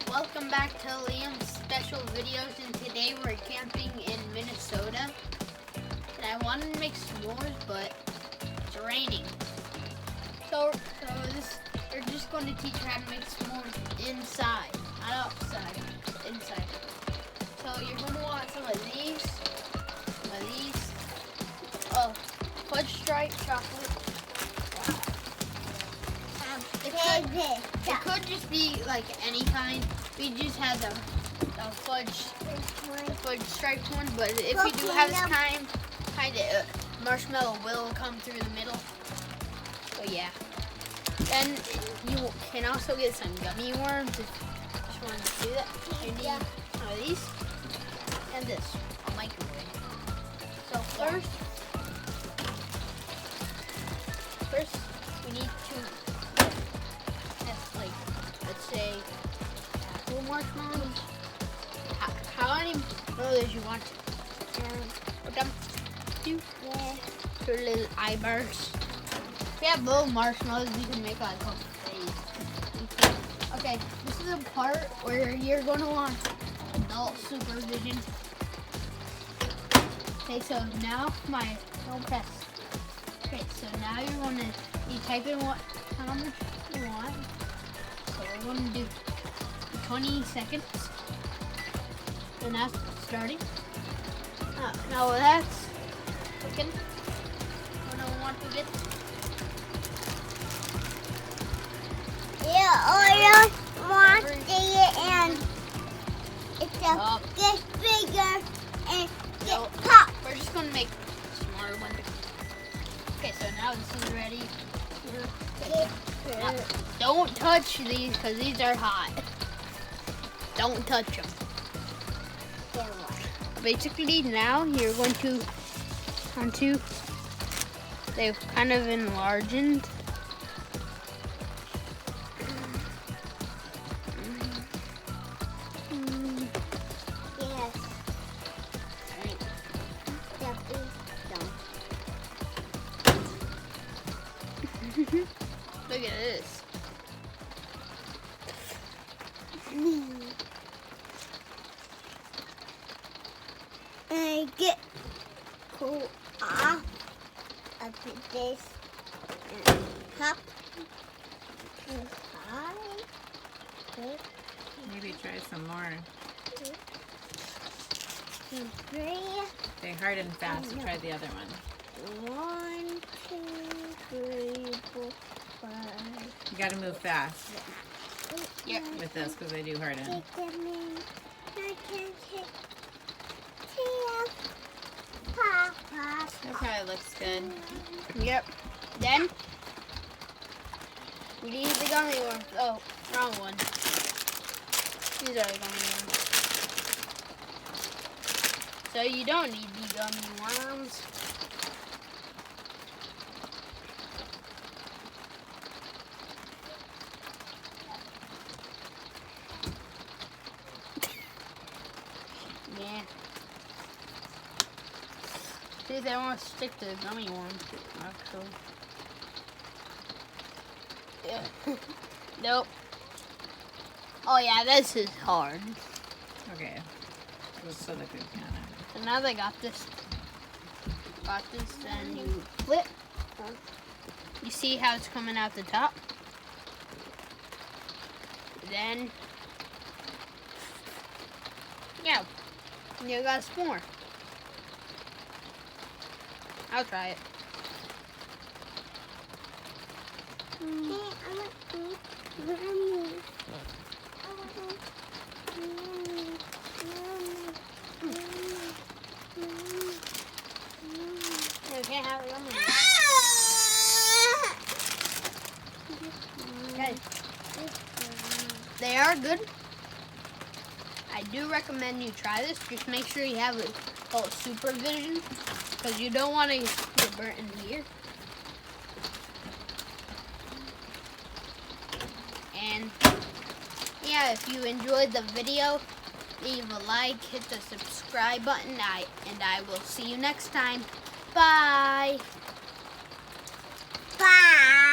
Welcome back to Liam's special videos, and today we're camping in Minnesota. And I wanted to make s'mores, but it's raining. So we're just going to teach you how to make s'mores inside, not outside, inside. So you're going to want some of these, fudge stripe chocolate. It could just be like any kind. We just had the fudge striped one, but if you do have this kind of marshmallow will come through the middle. So yeah. Then you can also get some gummy worms if you just want to do that. You need some of these and this, a microwave. So first we need to let's say apple marshmallows. How many marshmallows you want? Put them to little eye bursts. If you have little marshmallows, you can make like a face. Okay, this is a part where you're going to want adult supervision. Okay, so now don't press. Okay, so now you type in how much you want. So we're going to do 20 seconds. And that's starting. Now that's cooking. When I want to get. Yeah, I want it, and it's get bigger and get pop. We're just going to make smaller ones. Okay, so now this is ready. Now, don't touch these because these are hot. Don't touch them. Basically, now you're going to they've kind of enlarged. Yes. Look at this. And get cool off of this cup. Maybe try some more. 2, 3. They harden fast. Try the other one. 1, 2, 3, 4, 5. You gotta move fast Yep. with this because they do harden. Take them in. I can take Papa. That probably looks good. Yep. Then we need the gummy worms. Oh, wrong one. These are the gummy worms. So you don't need the gummy worms. Yeah. See, they want to stick to the gummy worms, actually. Yeah. Nope. Oh yeah, this is hard. Okay. Just so that they can. So now they got this. Then you flip. You see how it's coming out the top? Then, yeah, you got some more. I'll try it. You can't have it on me. Okay. They are good. I do recommend you try this. Just make sure you have a supervision because you don't want to get burnt in here. And yeah, if you enjoyed the video, leave a like, hit the subscribe button, and I will see you next time. Bye. Bye.